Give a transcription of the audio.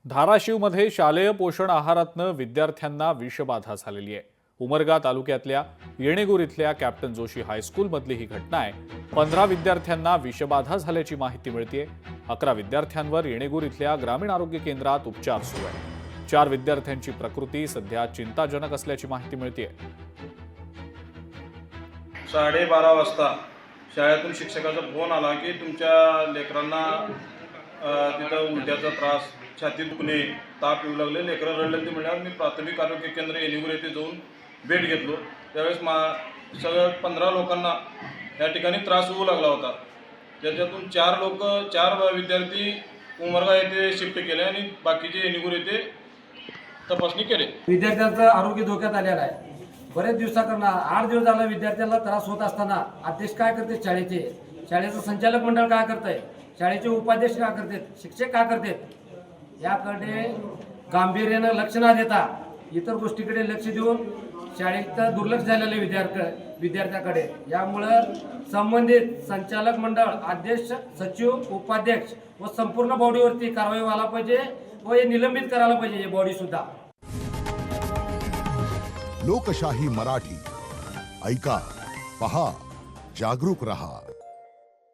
धाराशिवमध्ये शालेय पोषण आहारातनं विद्यार्थ्यांना विषबाधा झालेली आहे। उमरगा तालुक्यातल्या येणेगूर इथल्या कॅप्टन जोशी हायस्कूलमधली ही घटना आहे। 15 विद्यार्थ्यांना विषबाधा झाल्याची माहिती मिळतेय। 11 विद्यार्थ्यांवर येणेगूर इथल्या ग्रामीण आरोग्य केंद्रात उपचार सुरू आहे। 4 विद्यार्थ्यांची प्रकृती सध्या चिंताजनक असल्याची माहिती मिळतेय। 12:30 वाजता शाळेतून शिक्षकाचा फोन आला की तुमच्या लेकरांना तिथं उलट्याचा त्रास, छाती दुखणे, ताप येऊ लागले, लेकरं रडले ते म्हणल्यावर मी प्राथमिक आरोग्य केंद्र येणेगूर येथे जाऊन भेट घेतलो। त्यावेळेस सगळं 15 लोकांना या ठिकाणी त्रास होऊ लागला होता। त्याच्यातून 4 विद्यार्थी उमरगा येथे शिफ्ट केले आणि बाकीचे येणेगूर येथे तपासणी केली। विद्यार्थ्यांचं आरोग्य धोक्यात आलेलं आहे। बरेच दिवसाकरता 8 दिवस झाला विद्यार्थ्यांना त्रास होत असताना अध्यक्ष काय करते, शाळेचं संचालक मंडळ काय करतंय, शाळेचे उपाध्यक्ष काय करतात, शिक्षक काय करतात, याकडे गांभीर्यानं लक्ष न देता इतर गोष्टीकडे लक्ष देऊन शाळेत दुर्लक्ष झालेले विद्यार्थ्याकडे, यामुळं संबंधित संचालक मंडळ, अध्यक्ष, सचिव, उपाध्यक्ष व संपूर्ण बॉडीवरती कारवाई व्हायला पाहिजे व हे निलंबित करायला पाहिजे। हे बॉडी सुद्धा लोकशाही मराठी ऐका, पहा, जागरूक रहा।